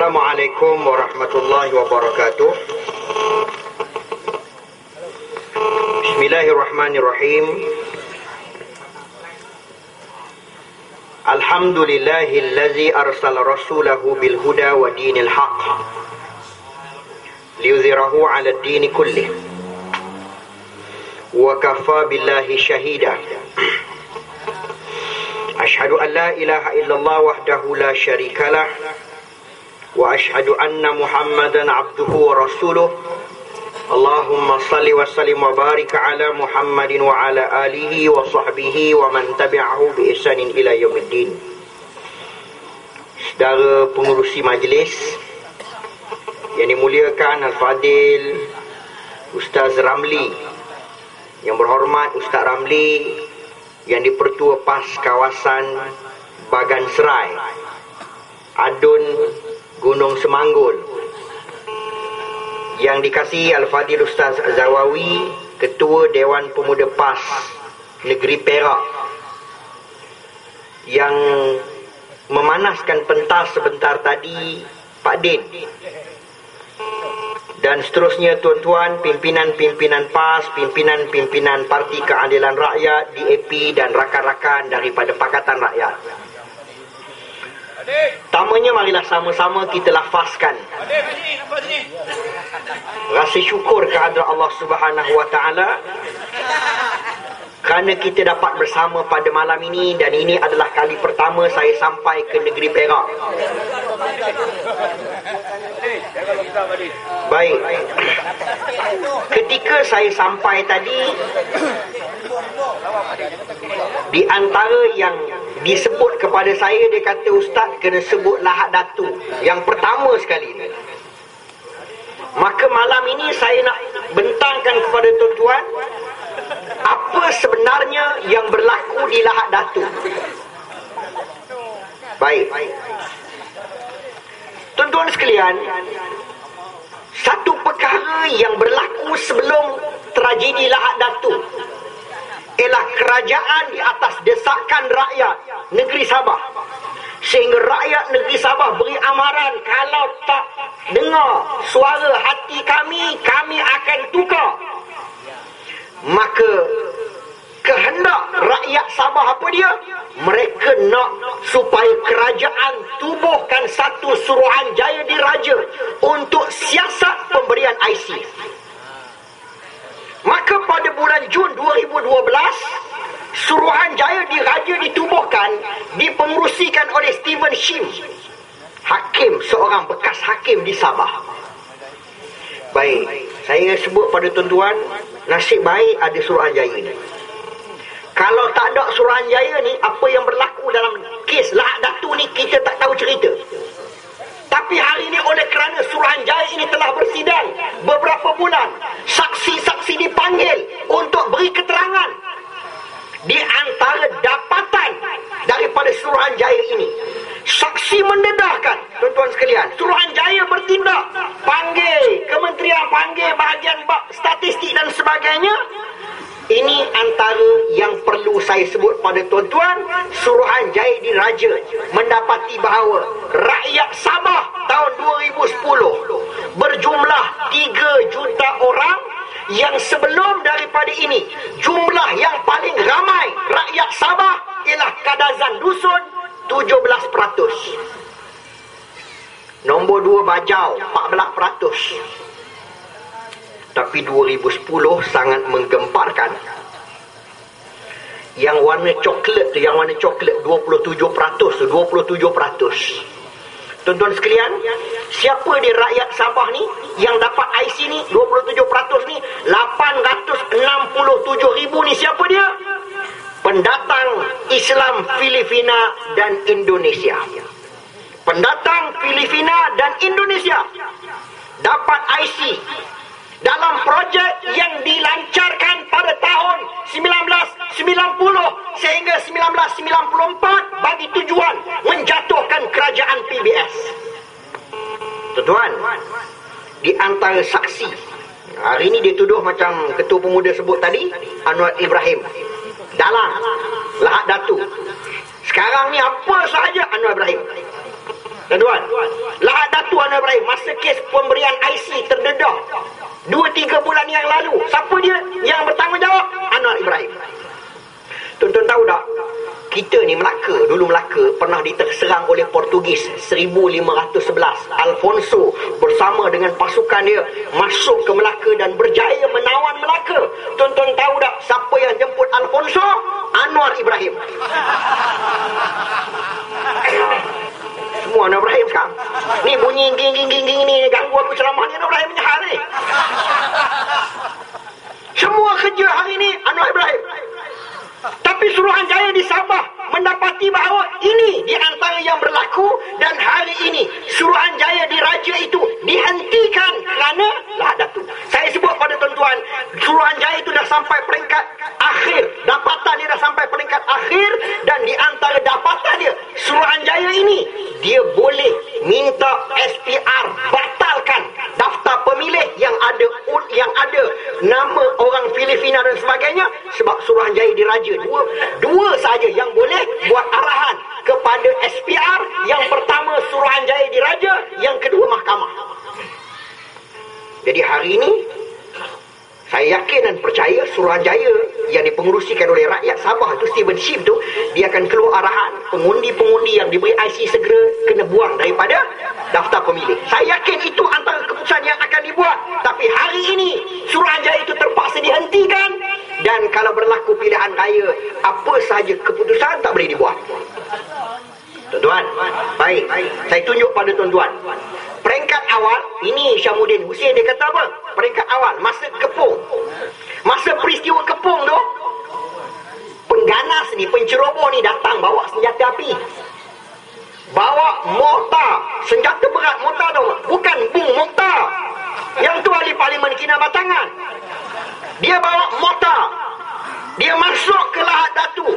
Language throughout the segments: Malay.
Assalamualaikum warahmatullahi wabarakatuh. Bismillahirrahmanirrahim. Alhamdulillahillazi arsala rasulahu bil huda wa dinil haqq liyuzhirahu 'ala ad-din kullih wa kafa billahi shahida. Ashhadu an la ilaha illallah wahdahu la syarikalah wa ashhadu anna Muhammadan abduhu wa rasuluh. Allahumma salli wa sallim wa barik ala Muhammadin wa ala alihi wa sahbihi wa man tabi'ahu bi ihsanin ila yaumiddin. Saudara pengurusi majlis yang dimuliakan Al-Fadil Ustaz Ramli, yang berhormat Ustaz Ramli yang di-Pertua PAS kawasan Bagan Serai, Adun Gunung Semanggul, yang dikasihi Al-Fadil Ustaz Zawawi, Ketua Dewan Pemuda PAS Negeri Perak, yang memanaskan pentas sebentar tadi Pak Din, dan seterusnya tuan-tuan pimpinan-pimpinan PAS, pimpinan-pimpinan Parti Keadilan Rakyat, DAP dan rakan-rakan daripada Pakatan Rakyat. Pertamanya marilah sama-sama kita lafazkan rasa syukur kehadrat Allah Subhanahu Wa Taala kerana kita dapat bersama pada malam ini, dan ini adalah kali pertama saya sampai ke negeri Perak. Baik, ketika saya sampai tadi, di antara yang disebut kepada saya, dia kata, Ustaz kena sebut Lahad Datu yang pertama sekali ni. Maka malam ini saya nak bentangkan kepada tuan-tuan apa sebenarnya yang berlaku di Lahad Datu. Baik, tuan-tuan sekalian, satu perkara yang berlaku sebelum tragedi Lahad Datu ialah kerajaan di atas desakan rakyat negeri Sabah, sehingga rakyat negeri Sabah beri amaran, kalau tak dengar suara hati kami, kami akan tukar. Maka kehendak rakyat Sabah apa dia? Mereka nak supaya kerajaan tubuhkan satu Suruhanjaya Diraja untuk siasat pemberian IC. Maka pada bulan Jun 2012, Suruhanjaya Diraja ditubuhkan, dipengerusikan oleh Stephen Shim, hakim, seorang bekas hakim di Sabah. Baik, saya sebut pada tuan-tuan, nasib baik ada Suruhanjaya ni. Kalau tak ada Suruhanjaya ni, apa yang berlaku dalam kes Lahad Datu ni kita tak tahu cerita. Tapi hari ini oleh kerana Suruhanjaya ini telah bersidang beberapa bulan, saksi-saksi dipanggil untuk beri keterangan. Di antara dapatan daripada Suruhanjaya ini, saksi mendedahkan, tuan-tuan sekalian, Suruhanjaya bertindak, panggil kementerian, panggil bahagian statistik dan sebagainya. Ini antara yang perlu saya sebut pada tuan-tuan. Suruhanjaya Diraja mendapati bahawa rakyat Sabah tahun 2010 berjumlah 3 juta orang, yang sebelum daripada ini jumlah yang paling ramai rakyat Sabah ialah Kadazan Dusun 17%. Nombor 2 Bajau 14%. Tapi 2010 sangat menggemparkan. Yang warna coklat tu, 27%. Tuan-tuan sekalian, siapa dia rakyat Sabah ni yang dapat IC ni, 27% ni, 867,000 ni siapa dia? Pendatang Islam Filipina dan Indonesia. Pendatang Filipina dan Indonesia dapat IC dalam projek yang dilancarkan pada tahun 1990 sehingga 1994 bagi tujuan menjatuhkan kerajaan PBS. Tuan-tuan, di antara saksi, hari ini dituduh macam Ketua Pemuda sebut tadi, Anwar Ibrahim, dalam Lahad Datu. Sekarang ni apa sahaja Anwar Ibrahim. Tuan-tuan, Lahad Datu Anwar Ibrahim masa kes pemberian IC terdedah 2-3 bulan yang lalu. Siapa dia yang bertanggungjawab? Anwar Ibrahim. Tuan-tuan tahu tak, kita ni dulu Melaka pernah diterserang oleh Portugis 1511. Alfonso bersama dengan pasukan dia masuk ke Melaka dan berjaya menawan Melaka. Tuan-tuan tahu tak siapa yang jemput Alfonso? Anwar Ibrahim. Semua Anwar Ibrahim sekarang ni bunyi ging ni ganggu aku ceramah ni. Anwar Ibrahim punya hal ni. Semua kerja hari ni Anwar Ibrahim. Tapi Suruhanjaya di Sabah mendapati bahawa ini di antara yang berlaku, dan hari ini Suruhanjaya di Raja itu dihentikan kerana Lahad Datu. Saya sebut pada tuan-tuan, Suruhanjaya itu dah sampai peringkat akhir, dapatan dia dah sampai peringkat akhir, dan di antara dapatan dia, Suruhanjaya ini dia boleh minta SPR batalkan daftar pemilih yang ada nama orang Filipina dan sebagainya, sebab Suruhanjaya di Raja dua saja yang boleh buat arahan kepada SPR. Yang pertama Suruhanjaya di Raja, yang kedua mahkamah. Jadi hari ini saya yakin dan percaya Suruhanjaya yang dipengerusikan oleh rakyat Sabah tu, Stephen Shim tu, dia akan keluar arahan pengundi-pengundi yang diberi IC segera kena buang daripada daftar pemilih. Saya yakin itu antara keputusan yang akan dibuat. Tapi hari ini Suruhanjaya itu terpaksa dihentikan, dan kalau berlaku pilihan raya, apa sahaja keputusan tak boleh dibuat. Tuan-tuan, baik, saya tunjuk pada tuan-tuan. Peringkat awal, ini Syamuddin Hussein dia kata apa? Peringkat awal, masa Kepung. Masa peristiwa Kepung tu, pengganas ni, penceroboh ni datang bawa senjata api. Bawa mortar, senjata berat mortar tu. Bukan bung mortar. Yang tu ahli Parlimen Kinabatangan. Dia bawa mortar. Dia masuk ke Lahad Datu.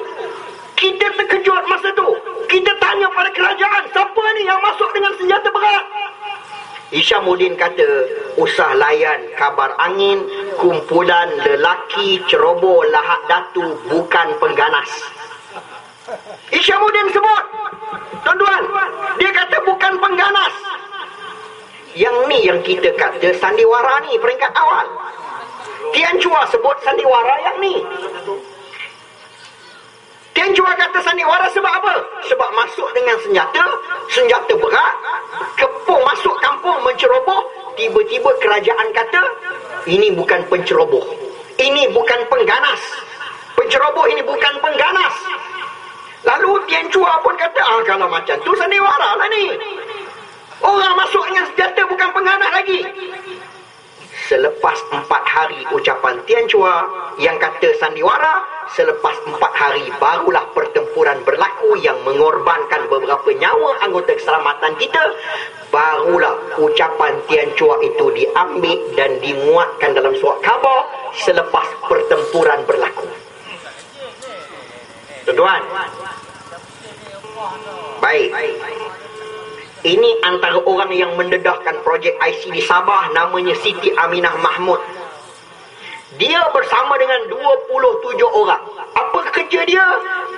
Kita terkejut masa tu. Kita tanya pada kerajaan, siapa ni yang masuk dengan senjata berat? Isyamuddin kata, usah layan kabar angin, kumpulan lelaki ceroboh Lahad Datu bukan pengganas. Isyamuddin sebut, tuan-tuan, dia kata bukan pengganas. Yang ni yang kita kata sandiwara ni peringkat awal. Tian Chua sebut sandiwara yang ni. Tian Chua kata sandiwara sebab apa? Sebab masuk dengan senjata berat, Kepung masuk kampung menceroboh. Tiba-tiba kerajaan kata, ini bukan penceroboh, ini bukan pengganas. Penceroboh ini bukan pengganas. Lalu Tian Chua pun kata, kalau macam tu sandiwara lah ni. Orang masuk dengan senjata bukan pengganas lagi. Selepas 4 hari ucapan Tian Chua yang kata sandiwara, selepas 4 hari barulah pertempuran berlaku yang mengorbankan beberapa nyawa anggota keselamatan kita. Barulah ucapan Tian Chua itu diambil dan dimuatkan dalam surat khabar selepas pertempuran berlaku. Tuan-tuan, baik, ini antara orang yang mendedahkan projek IC di Sabah, namanya Siti Aminah Mahmud. Dia bersama dengan 27 orang. Apa kerja dia?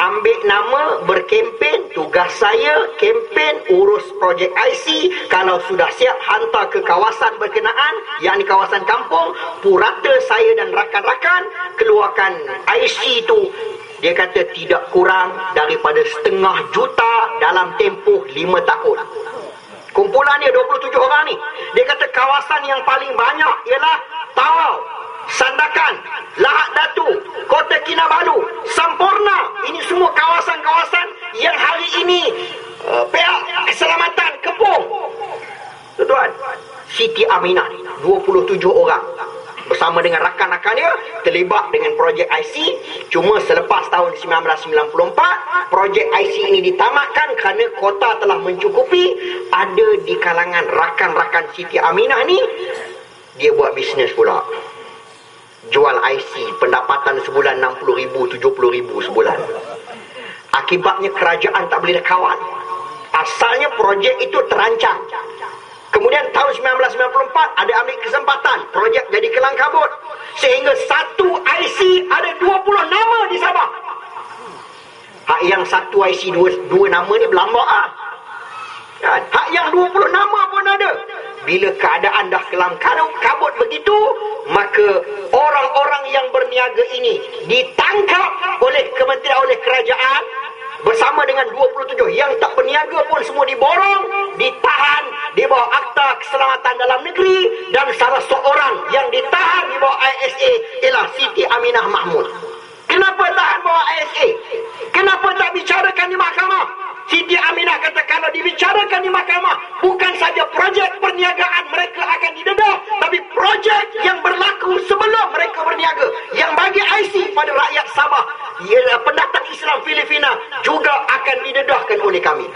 Ambil nama, berkempen. Tugas saya, kempen, urus projek IC. Kalau sudah siap, hantar ke kawasan berkenaan, yang di kawasan kampung. Purata saya dan rakan-rakan, keluarkan IC itu. Dia kata tidak kurang daripada 500,000 dalam tempoh 5 tahun. Kumpulan dia 27 orang ni. Dia kata kawasan yang paling banyak ialah Tawau, Sandakan, Lahad Datu, Kota Kinabalu, Sampurna. Ini semua kawasan-kawasan yang hari ini pihak keselamatan Kepung. Tuan-tuan, Siti Aminah 27 orang bersama dengan rakan-rakan dia terlibat dengan projek IC. Cuma selepas tahun 1994 projek IC ini ditamatkan kerana kota telah mencukupi. Ada di kalangan rakan-rakan Siti Aminah ni, dia buat bisnes pula, jual IC, pendapatan sebulan 60,000, 70,000 sebulan. Akibatnya kerajaan tak boleh kawal. Asalnya projek itu terancang. Kemudian tahun 1994 ada ambil kesempatan, projek jadi kelang kabut. Sehingga satu IC ada 20 nama di Sabah. Hak yang satu IC dua nama ni berlambak ah. Hak yang 20 nama pun ada. bila keadaan dah kelam kabut begitu, maka orang-orang yang berniaga ini ditangkap oleh kementerian, oleh kerajaan bersama dengan 27 yang tak berniaga pun semua diborong, ditahan di bawah Akta Keselamatan Dalam Negeri, dan salah seorang yang ditahan di bawah ISA ialah Siti Aminah Mahmud. Kenapa tahan bawah ISA? Kenapa tak bicarakan di mahkamah? Siti Aminah kata kalau dibicarakan di mahkamah, bukan saja projek perniagaan mereka akan didedah, tapi projek yang berlaku sebelum mereka berniaga, yang bagi IC pada rakyat Sabah, pendatang Islam Filipina, juga akan didedahkan oleh kami.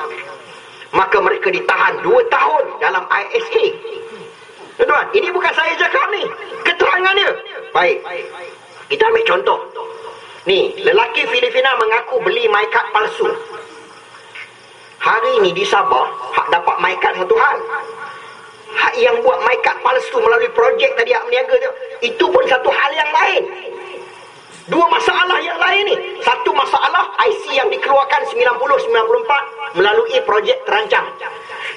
Maka mereka ditahan 2 tahun dalam ISA. Tuan-tuan, ini bukan saya cakap ni, keterangan dia. Baik, kita ambil contoh. Ni, lelaki Filipina mengaku beli my card palsu. Hari ni di Sabah, hak dapat my card satu hal. Hak yang buat my card palsu melalui projek tadi hak meniaga tu, itu pun satu hal yang lain. 2 masalah yang lain ni. Satu masalah IC yang dikeluarkan 90-94 melalui projek terancang.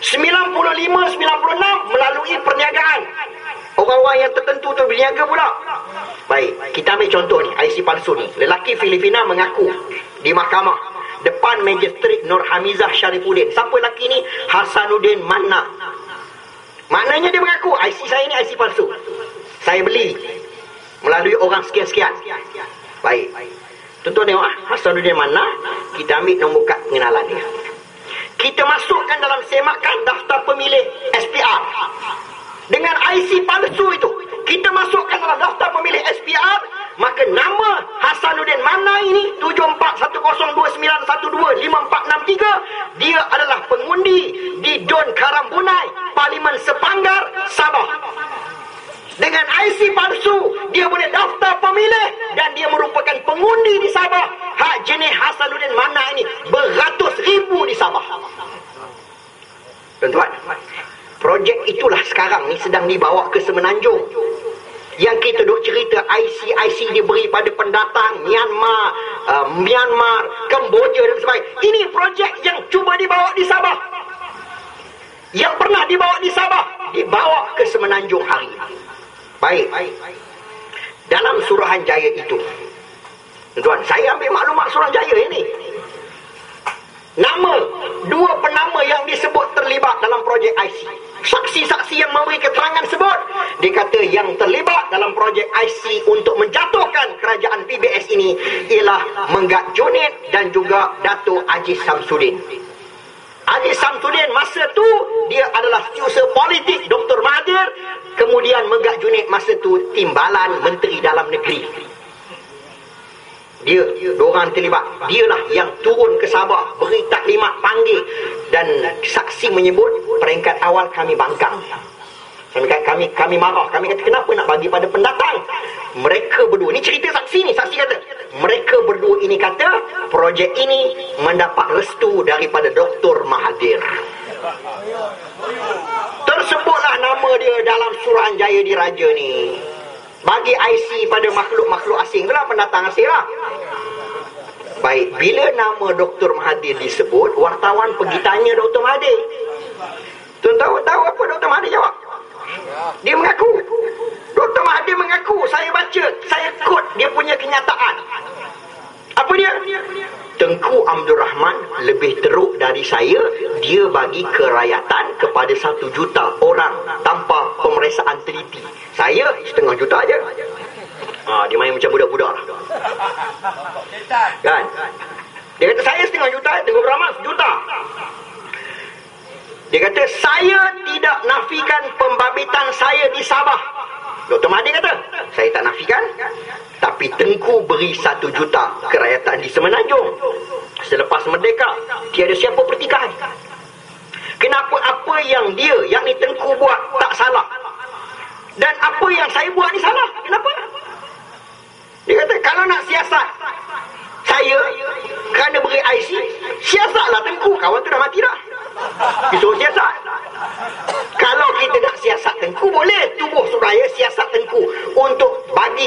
95-96 melalui perniagaan. Orang-orang yang tertentu tu berniaga pula. Baik, kita ambil contoh ni, IC palsu ni. Lelaki Filipina mengaku di mahkamah depan Magistrate Nur Hamizah Sharifuddin. Siapa lelaki ni? Hasanuddin Manna. Maknanya dia mengaku IC saya ni IC palsu, saya beli melalui orang sekian-sekian. Baik, tuan-tuan tengok Hasanuddin Manna. Kita ambil nombor kad pengenalan dia, kita masukkan dalam semakan daftar pemilih SPR dengan IC palsu itu. Kita masukkan dalam daftar pemilih SPR, maka nama Hasanuddin Manna ini 741029125463, dia adalah pengundi di Don Karambunai, Parlimen Sepanggar, Sabah. Dengan IC palsu, dia boleh daftar pemilih dan dia merupakan pengundi di Sabah. Hak jenis Hasanuddin Manna ini beratus ribu di Sabah. Tuan-tuan, projek itulah sekarang ni sedang dibawa ke Semenanjung. Yang kita duk cerita IC diberi pada pendatang Myanmar, Kemboja dan sebagainya. Ini projek yang cuba dibawa di Sabah, yang pernah dibawa di Sabah, dibawa ke Semenanjung hari ini. Baik, dalam Suruhanjaya itu, tuan, saya ambil maklumat Suruhanjaya ini. Nama 2 penama yang disebut terlibat dalam projek IC. Saksi-saksi yang memberi keterangan sebut, dia kata yang terlibat dalam projek IC untuk menjatuhkan kerajaan PBS ini ialah Menggak Junid dan juga Dato' Aziz Samsudin. Aziz Samsudin masa tu dia adalah setiausaha politik Dr. Mahathir. Kemudian Menggak Junid masa tu timbalan Menteri Dalam Negeri. Dia, diorang terlibat. Dialah yang turun ke Sabah, beri taklimat, panggil, dan saksi menyebut peringkat awal kami bangkang. Kami marah. Kami kata kenapa nak bagi pada pendatang? Mereka berdua, ni cerita saksi ni, saksi kata mereka berdua ini kata projek ini mendapat restu daripada Dr. Mahathir. Tersebutlah nama dia dalam Suruhanjaya Diraja ni. Bagi IC pada makhluk-makhluk asing itulah, pendatang asing lah. Baik, bila nama Dr. Mahathir disebut, wartawan pergi tanya Dr. Mahathir. Tuan tahu apa Dr. Mahathir jawab? Dia mengaku, Dr. Mahathir mengaku, saya baca, saya quote dia punya kenyataan. Apa dia? Tengku Abdul Rahman lebih teruk dari saya. Dia bagi kerakyatan kepada 1 juta orang tanpa pemeriksaan teliti. Saya 0.5 juta aja. Dia main macam budak-budak lah. Kan? Dia kata saya 0.5 juta, Tengku Abdul Rahman 1 juta. Dia kata saya tidak nafikan pembabitan saya di Sabah. Dr. Mahathir kata saya tak nafikan, tapi Tengku beri 1 juta kerakyatan di Semenanjung. Selepas merdeka, tiada siapa pertikaian. Kenapa apa yang dia, yakni Tengku buat tak salah, dan apa yang saya buat ni salah? Kenapa? Dia kata kalau nak siasat saya kerana beri IC, siasatlah Tengku. Kawan tu dah mati dah, disuruh siasat. Kalau kita nak siasat Tengku, boleh tubuh Suruhanjaya siasat Tengku untuk bagi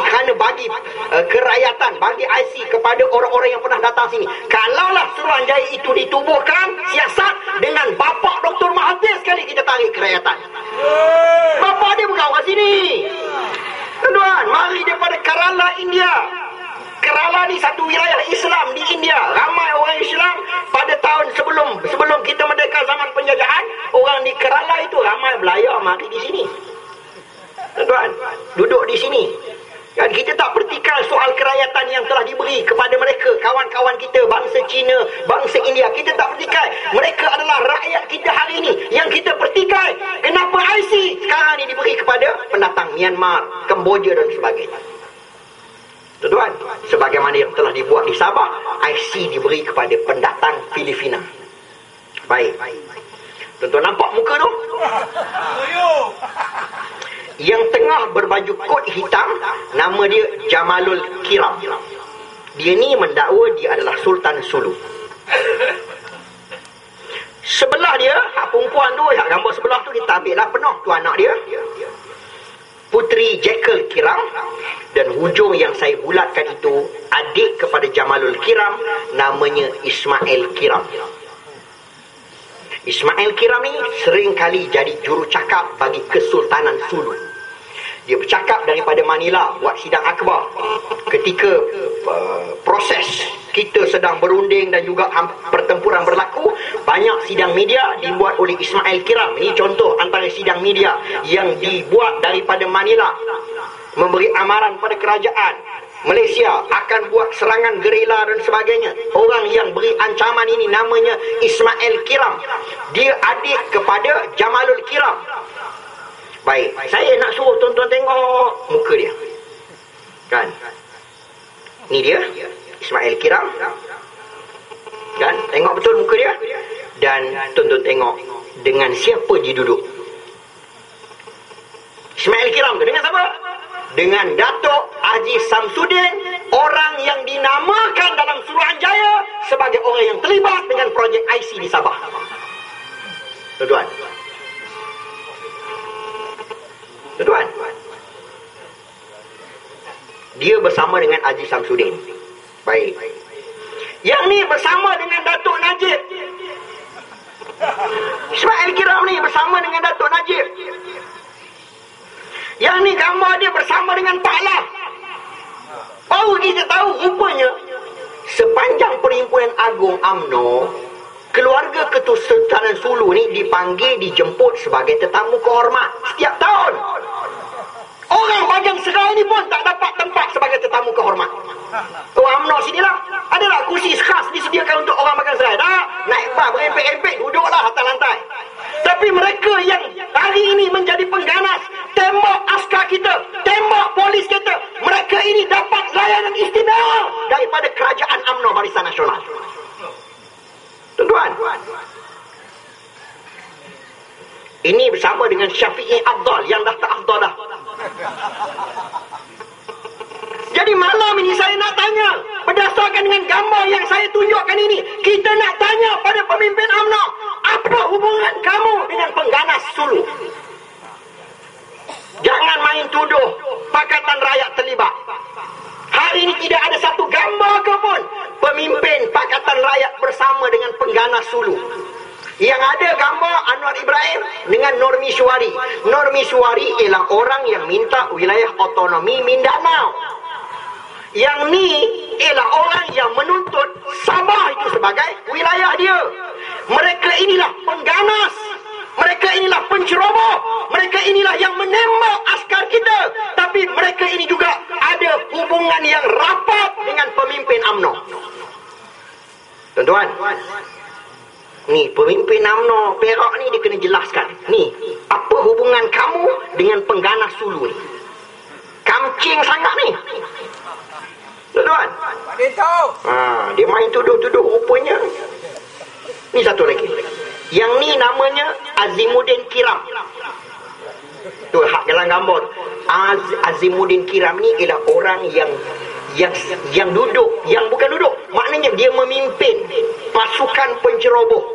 kerakyatan, bagi IC kepada orang-orang yang pernah datang sini. Kalaulah Suruhanjaya itu ditubuhkan, siasat dengan bapa Dr. Mahathir sekali kita tarik kerakyatan. di Kerala itu ramai belayar mari di sini. Tuan-tuan, duduk di sini. Dan kita tak pertikal soal kerakyatan yang telah diberi kepada mereka, kawan-kawan kita, bangsa Cina, bangsa India. Kita tak pertikal. Mereka adalah rakyat kita hari ini. Yang kita pertikal, kenapa IC sekarang ini diberi kepada pendatang Myanmar, Kemboja dan sebagainya. Tuan-tuan, sebagaimana yang telah dibuat di Sabah, IC diberi kepada pendatang Filipina. Baik. Tuan-tuan nampak muka tu? Yang tengah berbaju kot hitam, nama dia Jamalul Kiram. Dia ni mendakwa dia adalah Sultan Sulu. Sebelah dia, hak perempuan tu, hak gambar sebelah tu, dia tabik lah penuh tu anak dia, Puteri Jekyll Kiram. Dan hujung yang saya bulatkan itu adik kepada Jamalul Kiram, namanya Ismail Kiram. Ismail Kiram ni sering kali jadi jurucakap bagi Kesultanan Sulu. Dia bercakap daripada Manila buat sidang akbar. Ketika proses kita sedang berunding dan juga pertempuran berlaku, banyak sidang media dibuat oleh Ismail Kiram. Ini contoh antara sidang media yang dibuat daripada Manila, memberi amaran pada kerajaan Malaysia akan buat serangan gerila dan sebagainya. Orang yang beri ancaman ini namanya Ismail Kiram. Dia adik kepada Jamalul Kiram. Baik, saya nak suruh tuan-tuan tengok muka dia. Kan? Ni dia, Ismail Kiram. Kan? Tengok betul muka dia. Dan tuan-tuan tengok dengan siapa dia duduk. Ismail Kiram tu dengan siapa? Dengan Datuk Haji Samsudin, orang yang dinamakan dalam Suruhanjaya sebagai orang yang terlibat dengan projek IC di Sabah. Tuan-tuan. Tuan-tuan. Dia bersama dengan Haji Samsudin. Baik. Yang ni bersama dengan Datuk Najib. Ismail Kiram ni bersama dengan Datuk Najib. Yang ni gambar dia bersama dengan Pak Lah. Baru kita tahu rupanya sepanjang Perhimpunan Agung UMNO, keluarga Kesultanan Sulu ni dipanggil, dijemput sebagai tetamu kehormat setiap tahun. Orang Bagan Serai ni pun tak dapat tempat sebagai tetamu kehormat. UMNO sinilah. Adalah kursi khas disediakan untuk orang Bagan Serai. Tak, naik bas berempek-empek, duduklah atas lantai. Tapi mereka yang hari ini menjadi pengganas, tembak askar kita, tembak polis kita, mereka ini dapat layanan istimewa daripada kerajaan UMNO Barisan Nasional. Tuan-tuan, ini bersama dengan Syafi'i Afdal yang dah tak afdal dah. Jadi malam ini saya nak tanya, berdasarkan dengan gambar yang saya tunjukkan ini, kita nak tanya pada pemimpin UMNO, apa hubungan kamu dengan pengganas Sulu? Jangan main tuduh Pakatan Rakyat terlibat. Hari ini tidak ada satu gambar ke pun pemimpin Pakatan Rakyat bersama dengan pengganas Sulu. Yang ada gambar Anwar Ibrahim dengan Nur Mishwari. Nur Mishwari ialah orang yang minta wilayah otonomi Mindanao. Yang ni ialah orang yang menuntut Sabah itu sebagai wilayah dia. Mereka inilah pengganas. Mereka inilah penceroboh. Mereka inilah yang menembak askar kita. Tapi mereka ini juga ada hubungan yang rapat dengan pemimpin UMNO. Tuan-tuan, ni pemimpin UMNO Perak ni dia kena jelaskan. Ni, apa hubungan kamu dengan pengganas Sulu ni? Kamcing sangat ni. Tuan-tuan. Dia main tuduh-tuduh rupanya. Ni satu lagi. Yang ni namanya Azimuddin Kiram. Tu hak dalam gambar. Azimuddin Kiram ni ialah orang yang duduk, yang bukan duduk, maknanya dia memimpin pasukan penceroboh.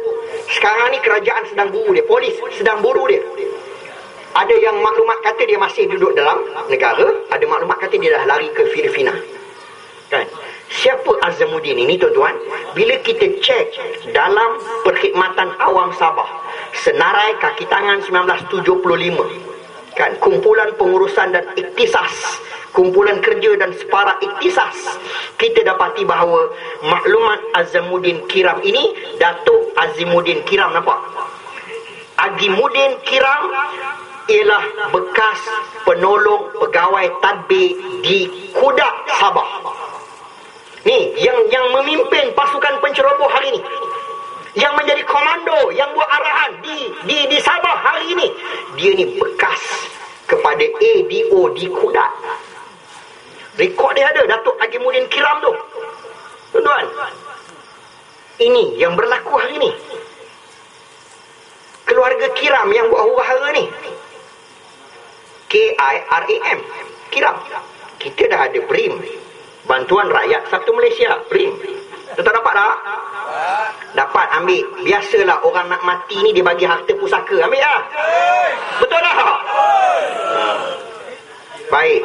Sekarang ni kerajaan sedang buru dia, polis sedang buru dia. Ada yang maklumat kata dia masih duduk dalam negara, ada maklumat kata dia dah lari ke Filipina. Kan? Siapa Azimuddin ini, tuan-tuan? Bila kita cek dalam Perkhidmatan Awam Sabah, Senarai Kaki Tangan 1975, kan, kumpulan pengurusan dan iktisas, kumpulan kerja dan separa iktisas, kita dapati bahawa maklumat Azimuddin Kiram ini, Datuk Azimuddin Kiram, nampak? Agimuddin Kiram ialah bekas penolong pegawai tadbir di Kudat, Sabah. Ni yang memimpin pasukan penceroboh hari ini, yang menjadi komando, yang buat arahan di Sabah hari ini. Dia ni bekas kepada ADO di Kudat. Rekod dia ada, Datuk Agimuddin Kiram tu. Tuan-tuan, ini yang berlaku hari ini. Keluarga Kiram yang buat huru-hara ni, KIRAM, Kiram. Kita dah ada BRIM, Bantuan Rakyat Sabtu Malaysia, BRIM. Tuan-tuan dapat tak? Dapat, ambil. Biasalah orang nak mati ni dia bagi harta pusaka. Ambil lah. Betul tak? Baik.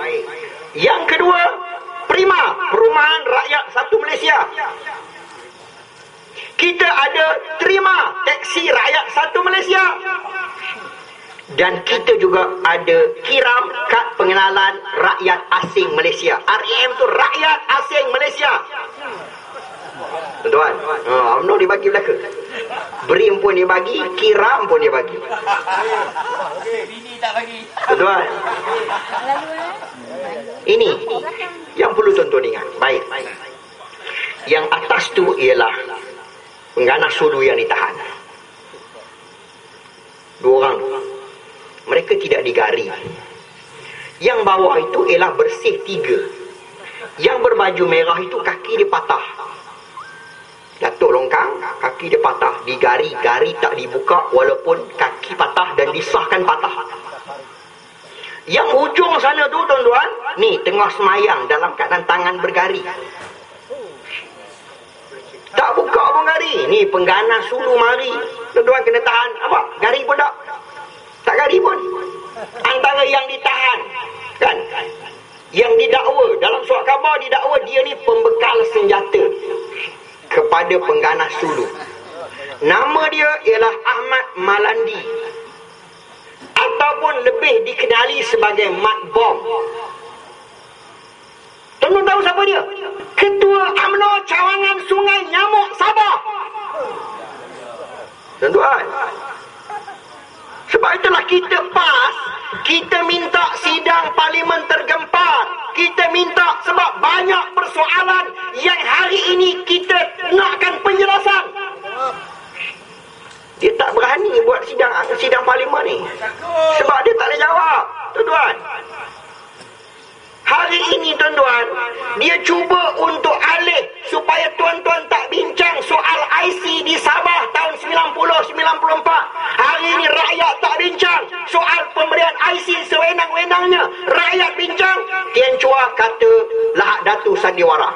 Yang kedua, Prima, Perumahan Rakyat Sabtu Malaysia. Kita ada Terima, Teksi Rakyat Sabtu Malaysia. Dan kita juga ada Kiram, Kad Pengenalan Rakyat Asing Malaysia. RAM tu Rakyat Asing Malaysia. Tuan-tuan, UMNO dia bagi belaka. BRIM pun dia bagi, Kiram pun dia bagi. Tuan-tuan, ini yang perlu tuan-tuan ingat. Baik. Yang atas tu ialah pengganas sulu yang ditahan. 2 orang. Mereka tidak digari. Yang bawah itu ialah bersih 3. Yang berbaju merah itu kaki dia patah. Datuk Longkang, kaki dia patah. Digari, gari tak dibuka walaupun kaki patah dan disahkan patah. Yang hujung sana tu tuan-tuan, ni tengah semayang dalam keadaan tangan bergari. Tak buka pun gari. Ni pengganas sulu mari. Tuan-tuan kena tahan. Apa? Gari pun tak? Tak gari pun. Antara yang ditahan, kan? Yang didakwa, dalam surat khabar didakwa dia ni pembekal senjata kepada pengganas sulu. Nama dia ialah Ahmad Malandi, ataupun lebih dikenali sebagai Mat Bom. Tuan-tuan tahu siapa dia? Ketua UMNO Cawangan Sungai Nyamuk Sabah. Tuan-tuan, sebab itulah kita PAS, kita minta sidang parlimen tergempar. Kita minta sebab banyak persoalan yang hari ini kita nakkan penjelasan. Dia tak berani buat sidang parlimen ni sebab dia tak boleh jawab. Tuan-tuan, hari ini tuan-tuan, dia cuba untuk alih supaya tuan-tuan tak bincang soal IC di Sabah tahun 90-94. Hari ini rakyat tak bincang soal pemberian IC sewenang-wenangnya. Rakyat bincang Tian Chua kata Lahad Datu sandiwara.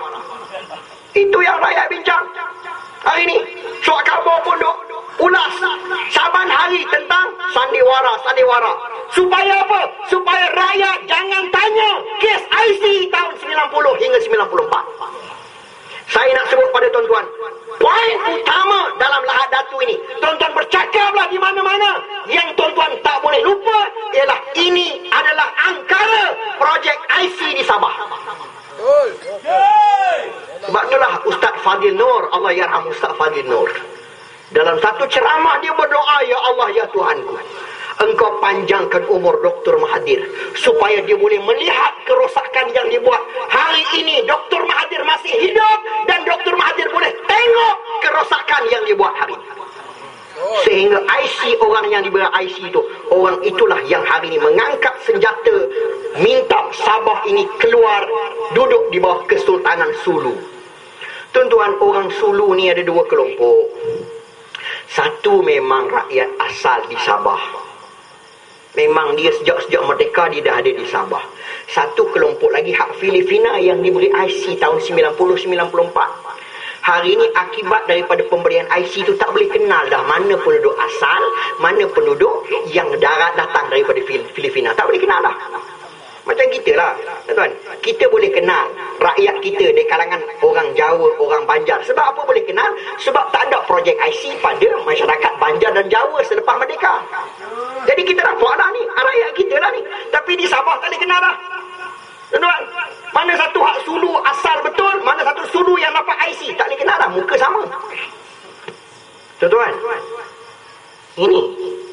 Itu yang rakyat bincang. Hari ini surat khabar pun duk ulas saban hari tentang sandiwara. Supaya apa? Supaya rakyat jangan tanya kes IC tahun 90 hingga 94. Saya nak sebut pada tuan-tuan, poin utama dalam Lahad Datu ini, tuan-tuan bercakaplah di mana-mana. Yang tuan-tuan tak boleh lupa ialah ini adalah angkara projek IC di Sabah. Sebab itulah Ustaz Fadil Nur, Allah yarham Ustaz Fadil Nur, dalam satu ceramah dia berdoa, ya Allah ya Tuhanku, Engkau panjangkan umur Dr. Mahathir supaya dia boleh melihat kerosakan yang dibuat. Hari ini Dr. Mahathir masih hidup dan Dr. Mahathir boleh tengok kerosakan yang dibuat hari ini. Sehingga IC, orang yang diberi IC itu, orang itulah yang hari ini mengangkat senjata minta Sabah ini keluar duduk di bawah Kesultanan Sulu. Tuan-tuan, orang Sulu ni ada 2 kelompok. Satu memang rakyat asal di Sabah. Memang dia sejak merdeka dia dah ada di Sabah. Satu kelompok lagi hak Filipina yang diberi IC tahun 90-94. Hari ini akibat daripada pemberian IC itu tak boleh kenal dah mana penduduk asal, mana penduduk yang darat datang daripada Filipina. Tak boleh kenal dah. Macam kita lah, tuan-tuan. Kita boleh kenal rakyat kita di kalangan orang Jawa, orang Banjar. Sebab apa boleh kenal? Sebab tak ada projek IC pada masyarakat Banjar dan Jawa selepas merdeka. Jadi kita nampak lah ni, rakyat kita lah ni. Tapi di Sabah tak boleh kenal dah. Tuan-tuan, mana satu hak Sulu asal betul, mana satu Sulu yang dapat IC, tak boleh kenal dah. Muka sama. Tuan-tuan, Ini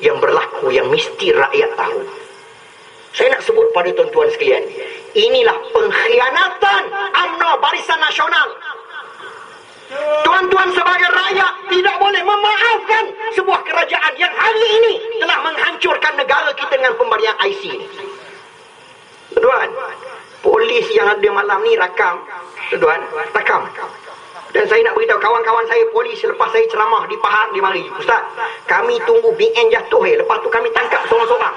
yang berlaku, yang mesti rakyat tahu. Saya nak sebut pada tuan-tuan sekalian, inilah pengkhianatan UMNO Barisan Nasional. Tuan-tuan sebagai rakyat tidak boleh memaafkan sebuah kerajaan yang hari ini telah menghancurkan negara kita dengan pemberian IC ini. Tuan, polis yang ada malam ni rakam. Tuan, rakam. Dan saya nak beritahu kawan-kawan saya polis, selepas saya ceramah di Pahang, dia mari, Ustaz, kami tunggu BN jatuh, lepas tu kami tangkap seorang-seorang.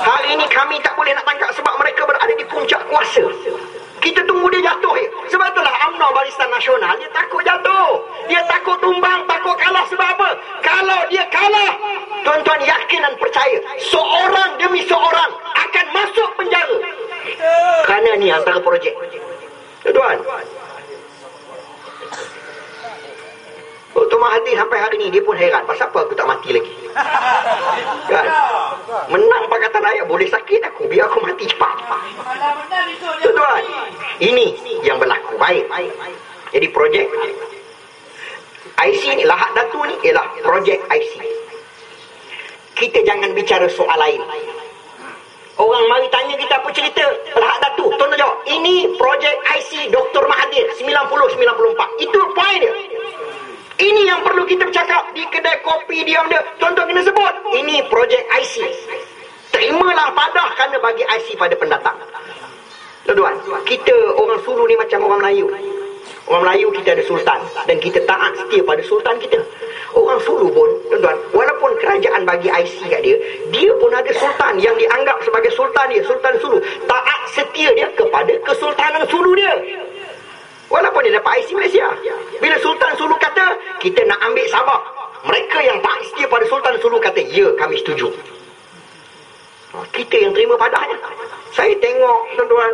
Hari ini kami tak boleh nak tangkap sebab mereka berada di puncak kuasa. Kita tunggu dia jatuh. Sebab itulah UMNO Barisan Nasional, dia takut jatuh, dia takut tumbang, takut kalah. Sebab apa? Kalau dia kalah, tuan-tuan yakin dan percaya, seorang demi seorang akan masuk penjara. Kerana ni antara projek. Tuan, Dr. Mahathir sampai hari ni dia pun heran, pasal apa aku tak mati lagi? Kan? Menang Pakatan Rakyat, boleh sakit aku, biar aku mati cepat. Tuan, ini yang berlaku. Baik. Jadi projek IC ni, Lahad Datu ni ialah projek IC. Kita jangan bicara soal lain. Orang mari tanya kita apa cerita Lahad Datu, tuan-tuan jawab, ini projek IC Dr. Mahathir 90-94. Itu poin dia. Ini yang perlu kita bercakap di kedai kopi diam dia. Tuan-tuan kena sebut, ini projek IC. Terimalah padah kerana bagi IC pada pendatang. Tuan-tuan, kita orang Sulu ni macam orang Melayu. Orang Melayu kita ada sultan dan kita taat setia pada sultan kita. Orang Sulu pun, tuan-tuan, walaupun kerajaan bagi IC kat dia, dia pun ada sultan yang dianggap sebagai sultan dia, Sultan Sulu. Taat setia dia kepada Kesultanan Sulu dia. Walaupun dia dapat IC Malaysia. Bila Sultan Sulu kata, kita nak ambil Sabah, mereka yang taat setia pada Sultan Sulu kata, ya, kami setuju. Kita yang terima padahnya. Saya tengok, tuan-tuan,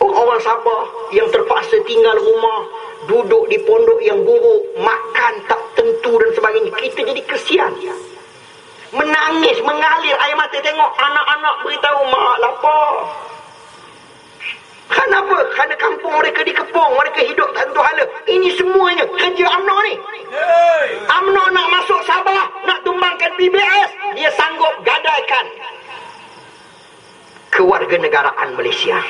orang Sabah yang terpaksa tinggal rumah, duduk di pondok yang buruk, makan tak tentu dan sebagainya. Kita jadi kesian. Menangis, mengalir air mata tengok anak-anak beritahu, mak lapar. Kenapa? Kerana kampung mereka dikepung, mereka hidup tak tentu hala. Ini semuanya kerja UMNO ni. UMNO nak masuk Sabah, nak tumbangkan BBS, dia sanggup gadaikan kewarganegaraan Malaysia.